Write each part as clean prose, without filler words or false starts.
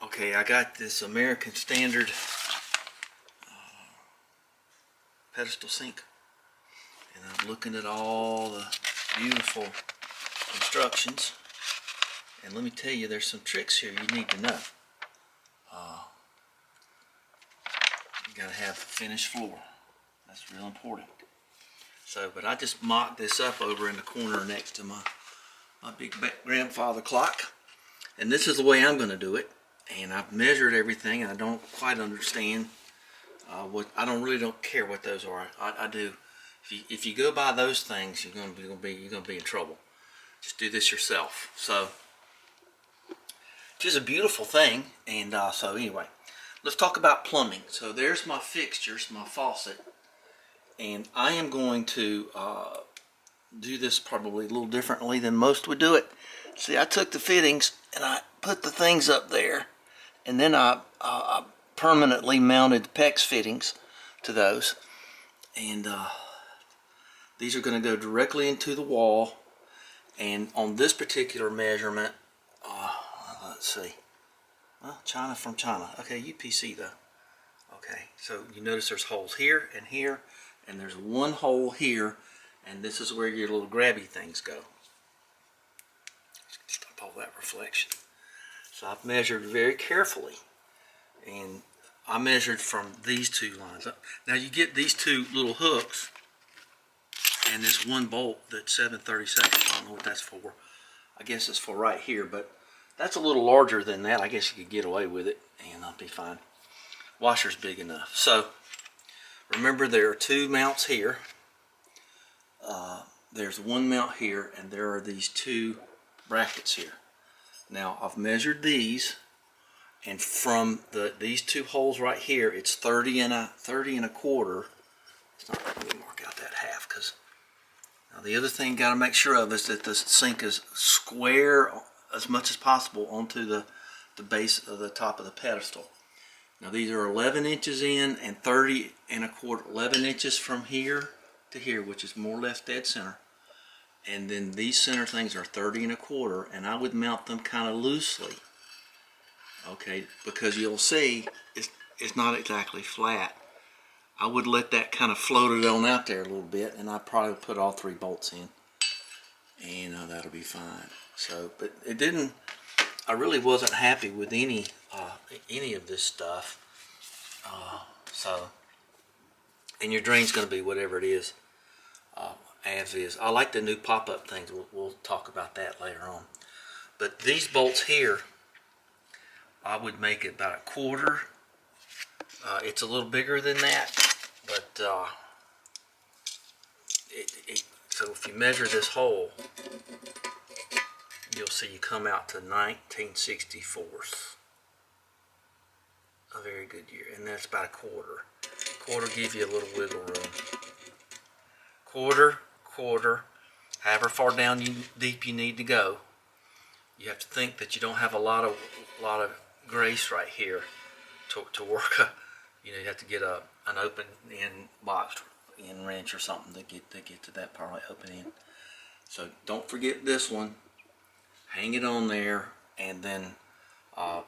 Okay, I got this American Standard pedestal sink, and I'm looking at all the beautiful instructions, and let me tell you, there's some tricks here you need to know. You gotta have a finished floor. That's real important. So, but I just mocked this up over in the corner next to my big grandfather clock, and this is the way I'm going to do it. And I've measured everything, and I don't quite understand what I don't care what those are. I do. If you go by those things, you're going to be in trouble. Just do this yourself. So, which is a beautiful thing. And so anyway, let's talk about plumbing. So there's my fixtures, my faucet, and I am going to do this probably a little differently than most would do it. See, I took the fittings and I put the things up there, and then I permanently mounted the PEX fittings to those, and these are going to go directly into the wall. And on this particular measurement, let's see, well, China from China. Okay, UPC though. Okay, so you notice there's holes here, and there's one hole here, and this is where your little grabby things go. Stop all that reflection. So I've measured very carefully, and I measured from these two lines up. Now you get these two little hooks and this one bolt that's 7/32. I don't know what that's for. I guess it's for right here, but that's a little larger than that. I guess you could get away with it and I'll be fine. Washer's big enough. So remember, there are two mounts here. There's one mount here, and there are these two brackets here. Now I've measured these, and from these two holes right here, it's 30 and a quarter. It's not. Let me mark out that half, because now the other thing you got to make sure of is that the sink is square as much as possible onto the base of the top of the pedestal. Now these are 11 inches in and 30 and a quarter, 11 inches from here to here, which is more or less dead center. And then these center things are 30 and a quarter, and I would mount them kind of loosely. Okay, because you'll see it's not exactly flat. I would let that kind of float it on out there a little bit, and I'd probably put all three bolts in, and that'll be fine. So, but it didn't. I really wasn't happy with any of this stuff. So, and your drain's going to be whatever it is, as is. I like the new pop-up things. We'll talk about that later on. But these bolts here, I would make it about a quarter. It's a little bigger than that, but so if you measure this hole, you'll see you come out to 19/64. A very good year, and that's about a quarter. Quarter give you a little wiggle room. Quarter, however far down deep you need to go. You have to think that you don't have a lot of grace right here to work. You have to get an open end box end wrench or something to get to that part of open end. So don't forget this one. Hang it on there, and then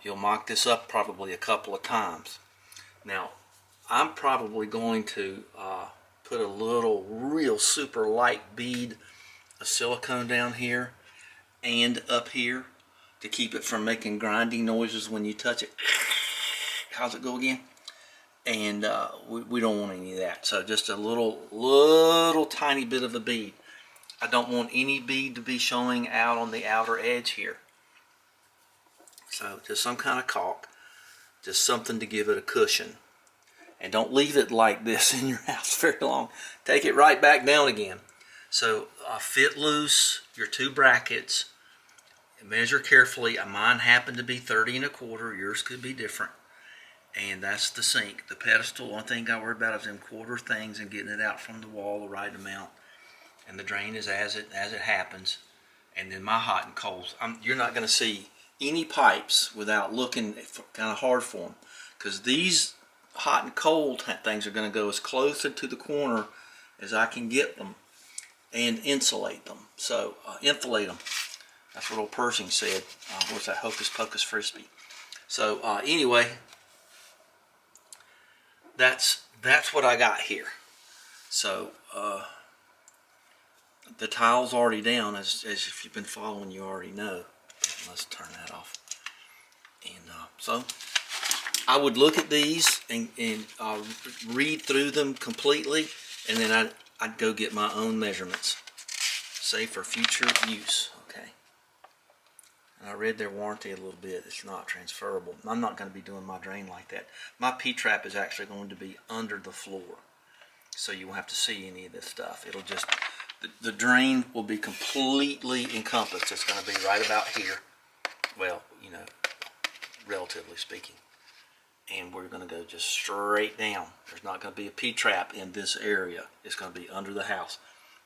you'll mock this up probably a couple of times. Now, I'm probably going to put a little real super light bead of silicone down here and up here to keep it from making grinding noises when you touch it. How's it go again? And we don't want any of that. So just a little tiny bit of a bead. I don't want any bead to be showing out on the outer edge here. So just some kind of caulk, just something to give it a cushion. And don't leave it like this in your house very long. Take it right back down again. So fit loose your two brackets. Measure carefully. Mine happened to be 30 and a quarter. Yours could be different. And that's the sink. The pedestal, one thing I worry about is them quarter things and getting it out from the wall the right amount. And the drain is as it happens. And then my hot and colds. You're not going to see any pipes without looking kind of hard for them, because these hot and cold things are going to go as close to the corner as I can get them and insulate them. So inflate them. That's what old Pershing said. What's that? Hocus pocus frisbee. So anyway, that's what I got here. So the tile's already down, as if you've been following, you already know. Let's turn that off. And so I would look at these and read through them completely, and then I'd go get my own measurements, say for future use. Okay. And I read their warranty a little bit. It's not transferable. I'm not going to be doing my drain like that. My P-trap is actually going to be under the floor, so you won't have to see any of this stuff. It'll just, the drain will be completely encompassed. It's going to be right about here. Well, you know, relatively speaking. And we're going to go just straight down. There's not going to be a P-trap in this area. It's going to be under the house,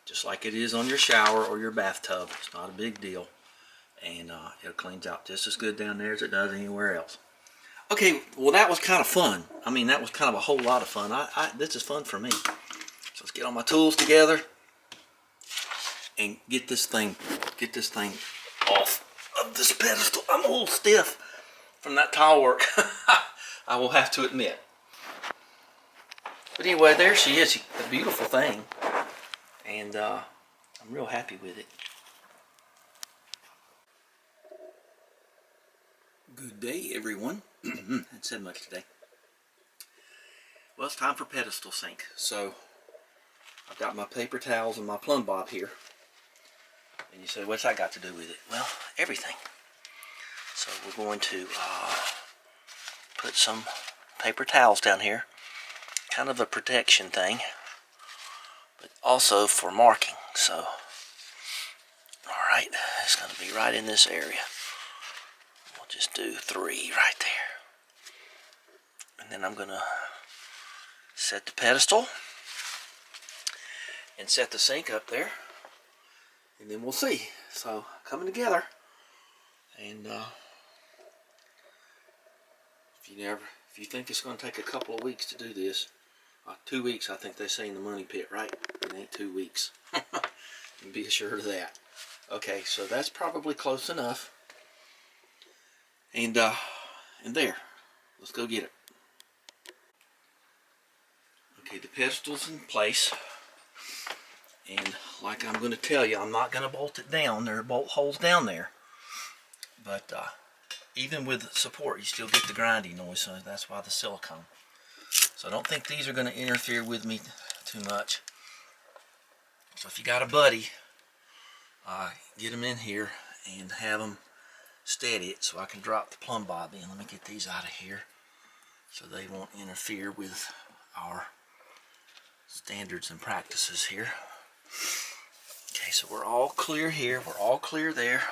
just like it is on your shower or your bathtub. It's not a big deal. And it cleans out just as good down there as it does anywhere else. Okay, well, that was kind of fun. I mean, that was kind of a whole lot of fun. This is fun for me. So let's get all my tools together and get this thing off of this pedestal. I'm a little stiff from that tile work, I will have to admit. But anyway, there she is, a beautiful thing, and I'm real happy with it. Good day, everyone. Haven't said much today. Well, it's time for pedestal sink. So I've got my paper towels and my plumb bob here. And you say, what's that got to do with it? Well, everything. So we're going to put some paper towels down here. Kind of a protection thing, but also for marking. So, alright, it's going to be right in this area. We'll just do 3 right there. And then I'm going to set the pedestal and set the sink up there. And then we'll see. So, coming together. And if you think it's going to take a couple of weeks to do this, 2 weeks, I think they say in the money pit, right? It ain't 2 weeks. You can be assured of that. Okay, so that's probably close enough. And there. Let's go get it. Okay, the pedestal's in place. And like I'm going to tell you, I'm not going to bolt it down. There are bolt holes down there. But even with support, you still get the grinding noise, so that's why the silicone. So I don't think these are going to interfere with me too much. So if you got a buddy, get them in here and have them steady it so I can drop the plumb bob in. Let me get these out of here so they won't interfere with our standards and practices here. Okay, so we're all clear here. We're all clear there.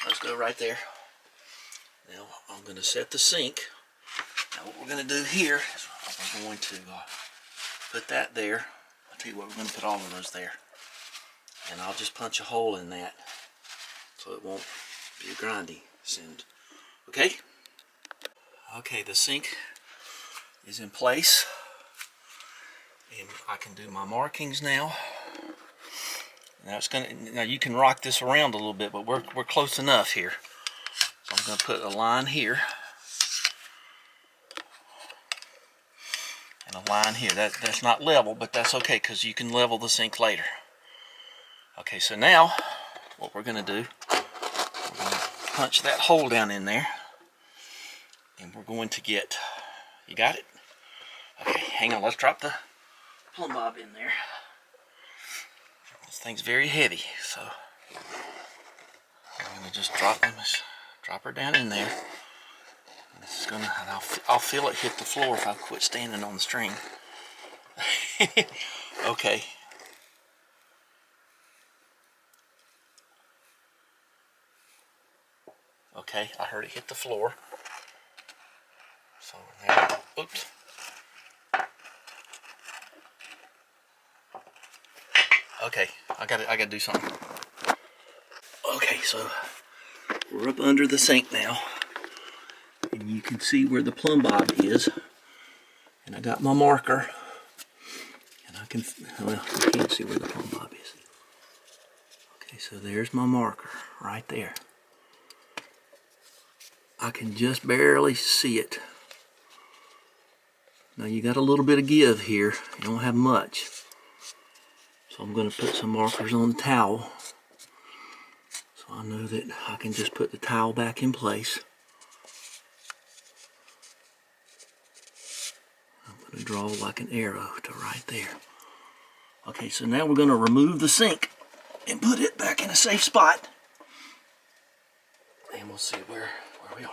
Let's go right there. Now I'm going to set the sink. Now what we're going to do here is we're going to put that there. I'll tell you what, we're going to put all of those there. And I'll just punch a hole in that so it won't be a grindy sound. Okay? Okay, the sink is in place. And I can do my markings now. Now you can rock this around a little bit, but we're close enough here. So I'm going to put a line here and a line here. That's not level, but that's okay because you can level the sink later. Okay, so now what we're going to do, we're going to punch that hole down in there, and we're going to get. You got it? Okay, hang on. Let's drop the plumb bob in there. This thing's very heavy, so I'm going to just drop her down in there. And this is gonna, I'll feel it hit the floor if I quit standing on the string. Okay. Okay, I heard it hit the floor. So there. Oops. Okay, I gotta do something. Okay, so we're up under the sink now, and you can see where the plumb bob is. And I got my marker, and I can, well, you can't see where the plumb bob is. Okay, so there's my marker right there. I can just barely see it. Now you got a little bit of give here. You don't have much. So I'm going to put some markers on the towel. So I know that I can just put the towel back in place. I'm going to draw like an arrow to right there. Okay, so now we're going to remove the sink and put it back in a safe spot. And we'll see where we are.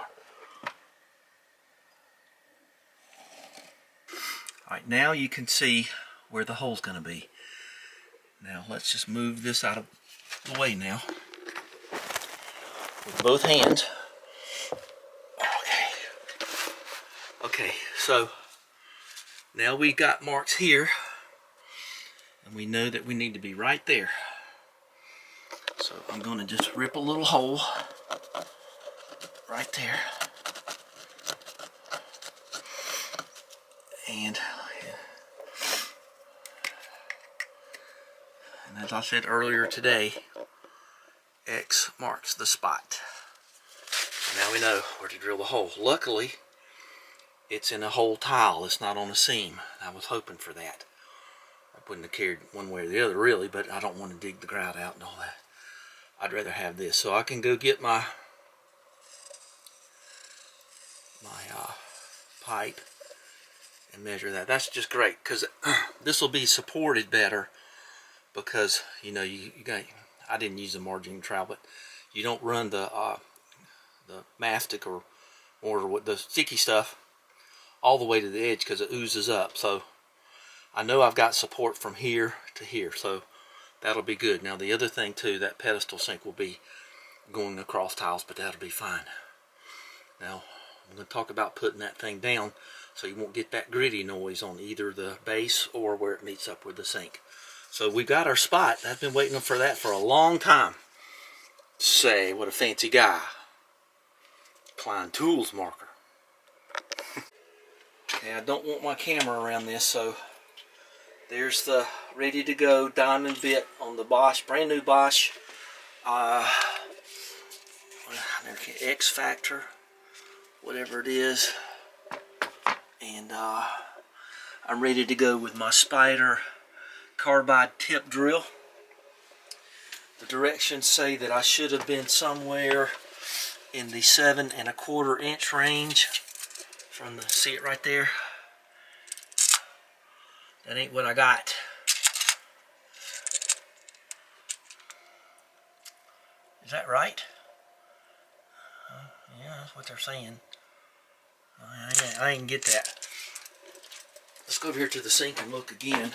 Alright, now you can see where the hole's going to be. Now let's just move this out of the way now. With both hands. Okay, so now we got marks here. And we know that we need to be right there. So I'm going to just rip a little hole right there. And as I said earlier today, X marks the spot. Now we know where to drill the hole. Luckily, it's in a whole tile. It's not on a seam. I was hoping for that. I wouldn't have cared one way or the other really, but I don't want to dig the grout out and all that. I'd rather have this. So I can go get my pipe and measure that. That's just great because this will be supported better because you know you got. I didn't use a margin trowel, but you don't run the mastic or the sticky stuff all the way to the edge because it oozes up. So I know I've got support from here to here, so that'll be good. Now the other thing too, that pedestal sink will be going across tiles, but that'll be fine. Now I'm going to talk about putting that thing down so you won't get that gritty noise on either the base or where it meets up with the sink. So we got our spot. I've been waiting for that for a long time. Say, what a fancy guy. Klein Tools marker. Okay, I don't want my camera around this, so there's the ready to go diamond bit on the Bosch, brand new Bosch X Factor, whatever it is. And I'm ready to go with my Spider carbide tip drill. The directions say that I should have been somewhere in the 7 1/4 inch range from the, see it right there? That ain't what I got. Is that right? Yeah, that's what they're saying. I didn't get that. Let's go over here to the sink and look again.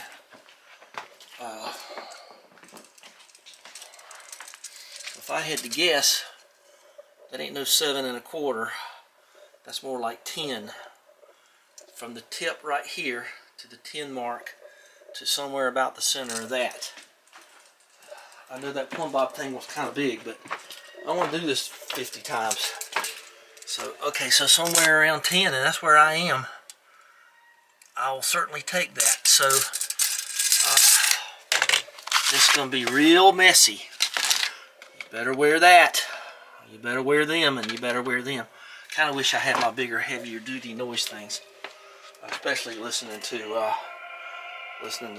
If I had to guess, that ain't no 7 1/4. That's more like 10. From the tip right here to the 10 mark to somewhere about the center of that. I know that plumb bob thing was kind of big, but I want to do this 50 times. So, okay, so somewhere around 10, and that's where I am. I'll certainly take that. So, this is going to be real messy. You better wear that. You better wear them, and you better wear them. Kind of wish I had my bigger, heavier duty noise things, especially listening to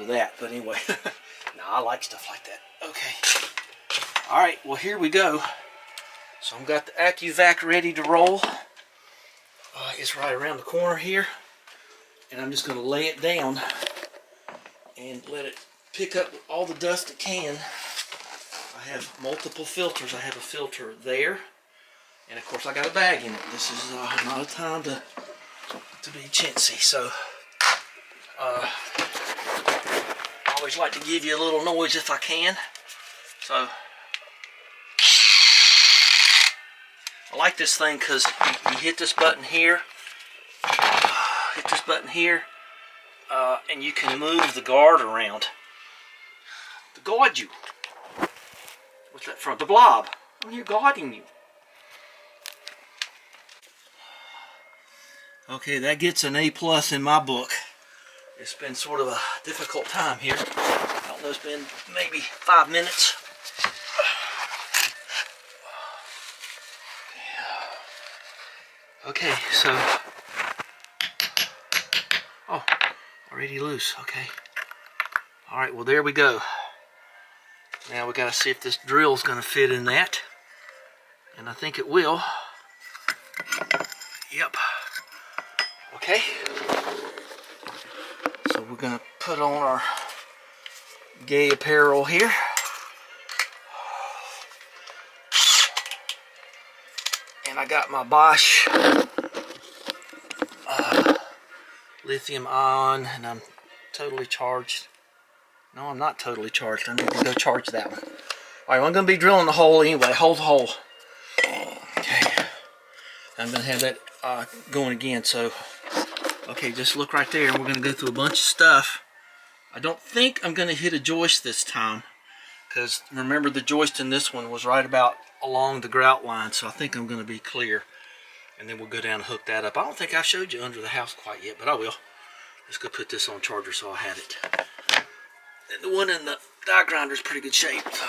that. But anyway, no, I like stuff like that. Okay. All right. Well, here we go. So I've got the AccuVac ready to roll. It's right around the corner here, and I'm just going to lay it down and let it pick up all the dust it can. I have multiple filters. I have a filter there, and of course I got a bag in it. This is not a time to be chintzy. So I always like to give you a little noise if I can. So I like this thing because you hit this button here, and you can move the guard around to guard you. What's that from? The blob. I'm here guarding you. Okay, that gets an A+ in my book. It's been sort of a difficult time here. I don't know, it's been maybe 5 minutes. Okay, so, oh, already loose, okay. All right, well, there we go. Now we gotta see if this drill's gonna fit in that. And I think it will. Yep. Okay. So we're gonna put on our gay apparel here. And I got my Bosch lithium ion, and I'm totally charged. No, I'm not totally charged. I need to go charge that one. Alright, well, I'm going to be drilling the hole anyway. Hold the hole. Okay. I'm going to have that going again. So, okay, just look right there. And we're going to go through a bunch of stuff. I don't think I'm going to hit a joist this time. Because remember, the joist in this one was right about along the grout line. So I think I'm going to be clear. And then we'll go down and hook that up. I don't think I showed you under the house quite yet, but I will. Let's go put this on charger so I have it. And the one in the die grinder is pretty good shape. So.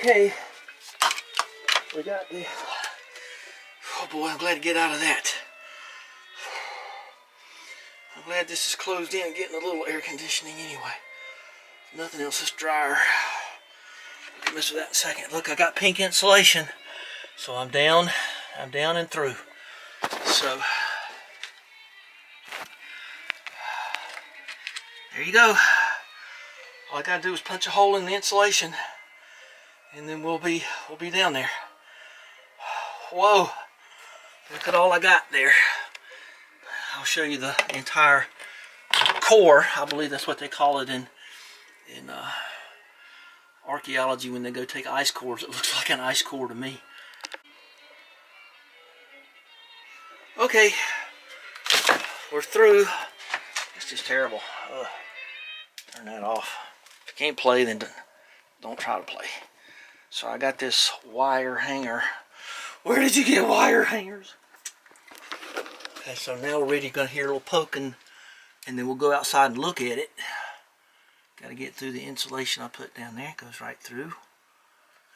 Okay, we got the, oh boy, I'm glad to get out of that. I'm glad this is closed in, getting a little air conditioning anyway. Nothing else is drier. We'll mess with that in a second. Look, I got pink insulation, so I'm down and through. So, there you go. All I gotta do is punch a hole in the insulation, and then we'll be down there. Whoa, look at all I got there. I'll show you the entire core. I believe that's what they call it in archaeology when they go take ice cores. It looks like an ice core to me. Okay, we're through. This is terrible. Turn that off. If you can't play, then don't try to play. So I got this wire hanger. Where did you get wire hangers? Okay, so now we're ready. Gonna hear a little poking, and then we'll go outside and look at it. Got to get through the insulation I put down there. It goes right through,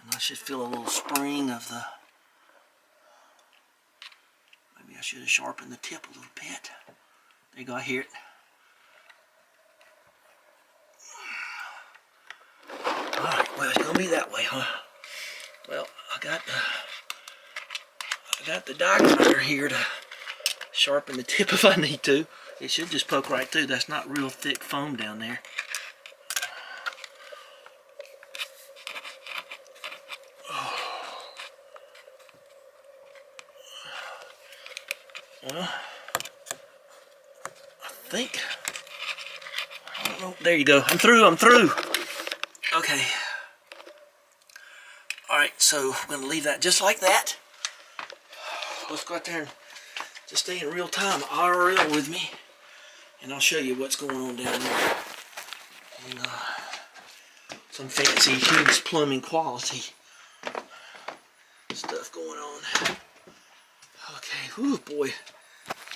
and I should feel a little spring of the. Maybe I should have sharpened the tip a little bit. There you go. I hear it. Alright, well, it's gonna be that way, huh? Well, I got the die grinder here to sharpen the tip if I need to. It should just poke right through. That's not real thick foam down there. Well, I think, I don't know. There you go. I'm through. Okay. Alright, so I'm going to leave that just like that. Let's go out there and just stay in real time IRL with me. And I'll show you what's going on down there. And, some fancy Hughes plumbing quality stuff going on. Okay, whew, boy.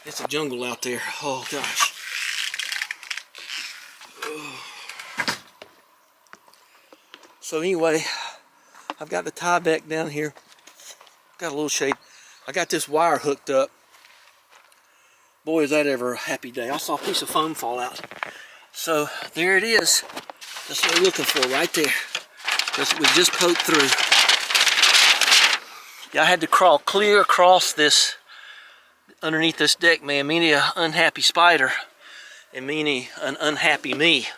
It's a jungle out there. Oh, gosh. Oh. So anyway, I've got the tie back down here. Got a little shade. I got this wire hooked up. Boy, is that ever a happy day. I saw a piece of foam fall out. So there it is. That's what we're looking for right there. We just poked through. Yeah, I had to crawl clear across this, underneath this deck, man. Me and an unhappy spider and meaning an unhappy me.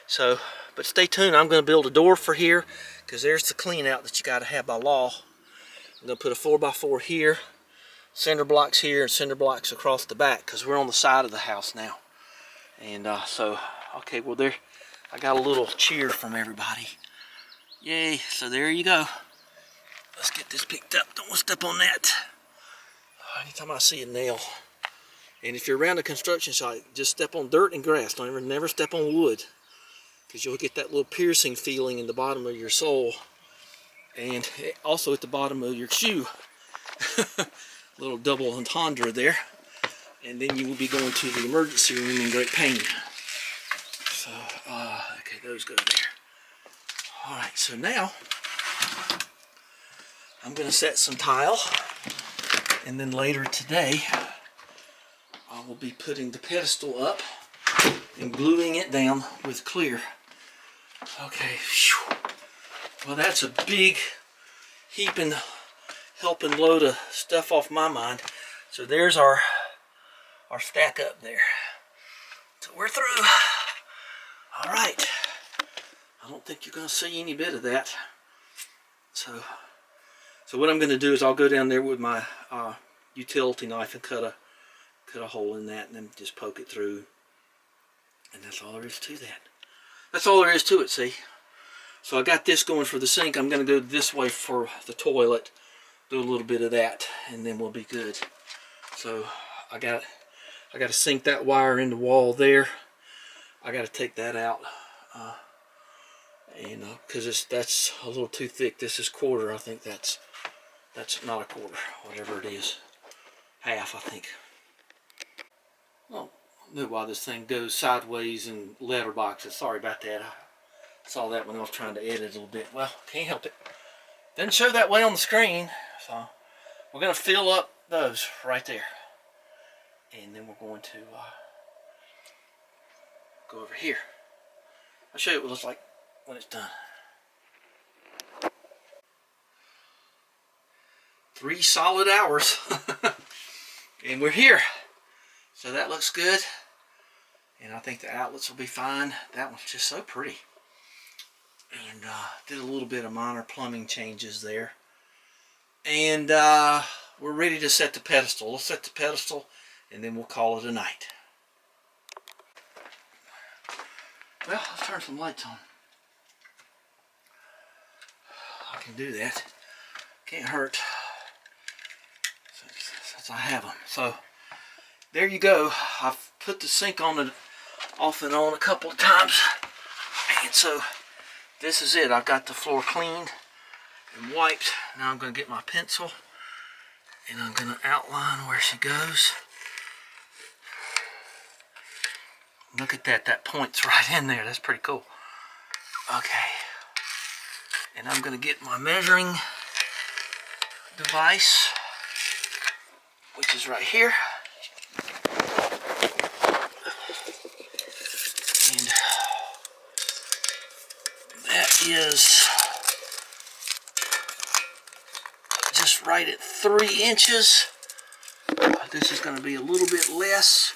So, but stay tuned. I'm going to build a door for here, because there's the clean out that you got to have by law. I'm going to put a 4x4 here, cinder blocks here, and cinder blocks across the back, because we're on the side of the house now. And so, okay, well there, I got a little cheer from everybody. Yay, so there you go. Let's get this picked up. Don't want to step on that. Anytime I see a nail. And if you're around a construction site, just step on dirt and grass. Don't ever, never step on wood, because you'll get that little piercing feeling in the bottom of your sole, and also at the bottom of your shoe. Little double entendre there, and then you will be going to the emergency room in great pain. So, okay, those go there. All right, so now I'm going to set some tile, and then later today I will be putting the pedestal up and gluing it down with clear. Okay, whew. Well, that's a big heaping, helping load of stuff off my mind. So there's our stack up there. So we're through. All right. I don't think you're going to see any bit of that. So what I'm going to do is I'll go down there with my utility knife and cut a hole in that, and then just poke it through. And that's all there is to that. That's all there is to it, see? So I got this going for the sink. I'm going to go this way for the toilet. Do a little bit of that, and then we'll be good. So I got to sink that wire in the wall there. I got to take that out. And because that's a little too thick. This is quarter. I think that's not a quarter. Whatever it is. Half, I think. Well, I know why this thing goes sideways in letterboxes. Sorry about that. I saw that when I was trying to edit a little bit. Well, can't help it. Didn't show that way on the screen. So we're going to fill up those right there. And then we're going to go over here. I'll show you what it looks like when it's done. 3 solid hours. And we're here. So that looks good. And I think the outlets will be fine. That one's just so pretty. And did a little bit of minor plumbing changes there. And we're ready to set the pedestal. Let's set the pedestal, and then we'll call it a night. Well, let's turn some lights on. I can do that. Can't hurt since I have them. So there you go. I've put the sink on it off and on a couple of times, and so this is it. I've got the floor cleaned and wiped. Now I'm going to get my pencil, and I'm going to outline where she goes. Look at that. That point's right in there. That's pretty cool. Okay. And I'm going to get my measuring device, which is right here. And that is just right at 3 inches. This is going to be a little bit less.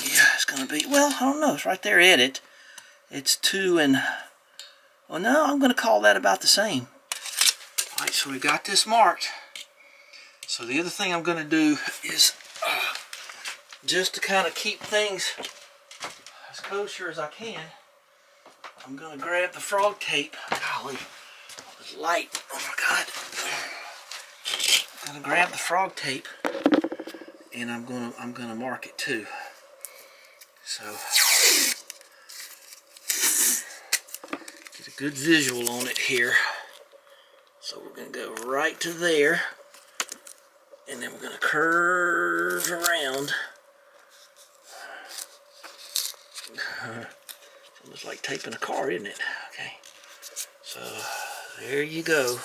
Yeah, it's going to be, well, I don't know. It's right there at it. It's 2 and, well, no, I'm going to call that about the same. All right, so we got this marked. So the other thing I'm going to do is, just to kind of keep things as kosher as I can, I'm going to grab the frog tape. Golly, it's light. Oh my God. I'm going to grab the frog tape, and I'm going to mark it too. So get a good visual on it here. So we're going to go right to there, and then we're going to curve around. It's almost like taping a car, isn't it? Okay. So there you go.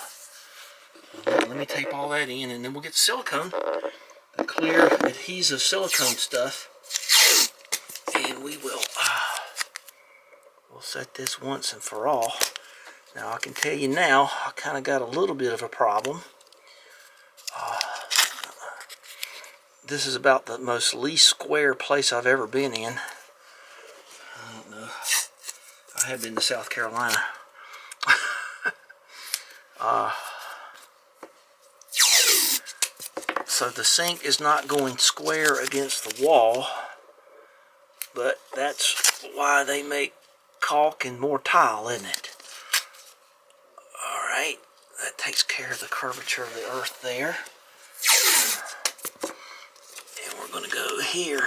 Let me tape all that in, and then we'll get silicone, the clear adhesive silicone stuff, and we will we'll set this once and for all. Now I can tell you now, I kind of got a little bit of a problem. this is about the most least square place I've ever been in. I don't know. I have been to South Carolina. So the sink is not going square against the wall, but that's why they make caulk and more tile, isn't it? Alright, that takes care of the curvature of the earth there. And we're going to go here.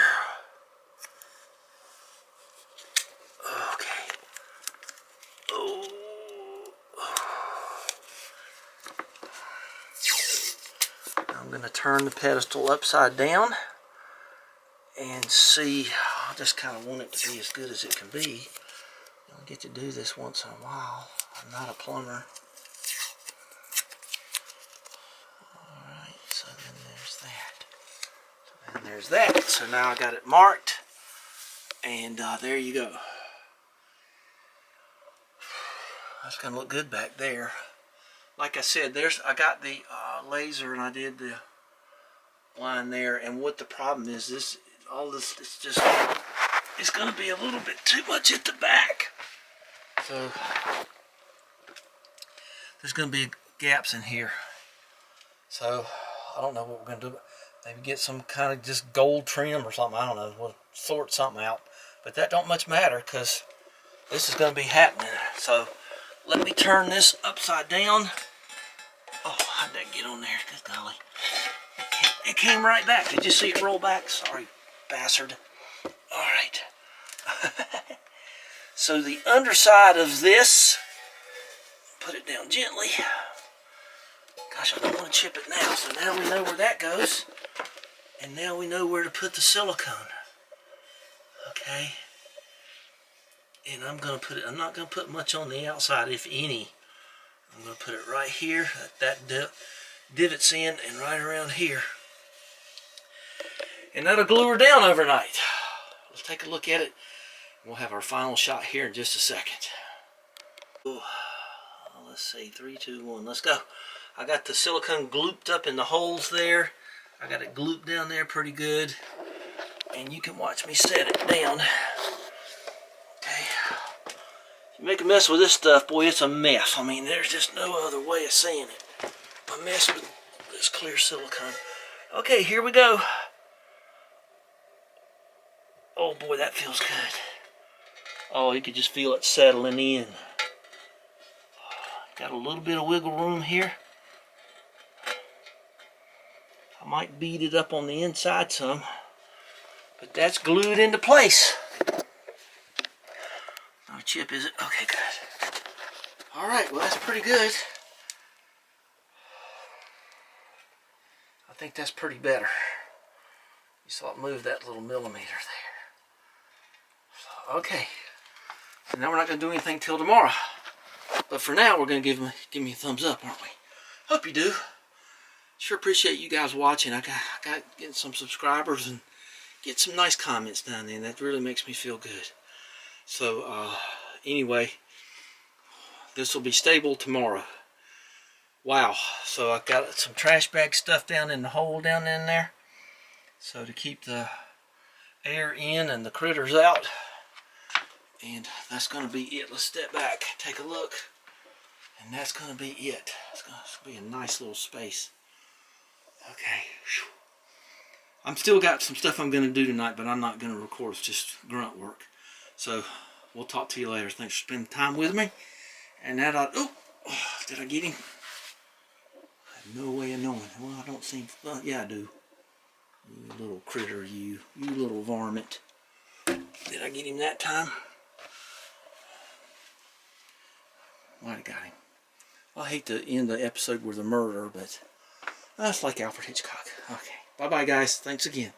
Okay. Oh. I'm going to turn the pedestal upside down and see. I just kind of want it to be as good as it can be. I get to do this once in a while. I'm not a plumber. Alright, so then there's that. So then there's that. So now I got it marked. And there you go. That's going to look good back there. Like I said, I got the laser and I did the line there. And what the problem is, all this is just, it's going to be a little bit too much at the back. So there's going to be gaps in here. So I don't know what we're going to do. Maybe get some kind of just gold trim or something. I don't know. We'll sort something out. But that don't much matter because this is going to be happening. So let me turn this upside down. Oh, how'd that get on there? Good golly. It came right back. Did you see it roll back? Sorry, bastard. Alright. So the underside of this, put it down gently. Gosh, I don't want to chip it now. So now we know where that goes. And now we know where to put the silicone. Okay. And I'm going to put it, I'm not going to put much on the outside, if any. I'm going to put it right here. That divot's in and right around here. And that'll glue her down overnight. Let's take a look at it. We'll have our final shot here in just a second. Ooh, let's see, 3, 2, 1, let's go. I got the silicone glooped up in the holes there. I got it glooped down there pretty good. And you can watch me set it down. Okay. If you make a mess with this stuff, boy, it's a mess. I mean, there's just no other way of saying it. A mess with this clear silicone. Okay, here we go. Oh boy, that feels good. Oh, you could just feel it settling in. Got a little bit of wiggle room here. I might beat it up on the inside some, but that's glued into place. Not a chip, is it? Okay, good. Alright, well that's pretty good. I think that's pretty better. You saw it move that little millimeter there. So, okay. So now we're not going to do anything till tomorrow. But for now, we're going to give me a thumbs up, aren't we? Hope you do. Sure appreciate you guys watching. I got getting some subscribers and get some nice comments down there. And that really makes me feel good. So, anyway, this will be stable tomorrow. Wow. So I got some trash bag stuff down in the hole down in there. So to keep the air in and the critters out. And that's going to be it. Let's step back, take a look. And that's going to be it. It's going to be a nice little space. Okay. I'm still got some stuff I'm going to do tonight, but I'm not going to record. It's just grunt work. So we'll talk to you later. Thanks for spending time with me. And that did I get him? I have no way of knowing. Well, I don't seem. Well, yeah, I do. You little critter, you little varmint. Did I get him that time? Might have got him. I hate to end the episode with a murder, but that's like Alfred Hitchcock. Okay. Bye-bye, guys. Thanks again.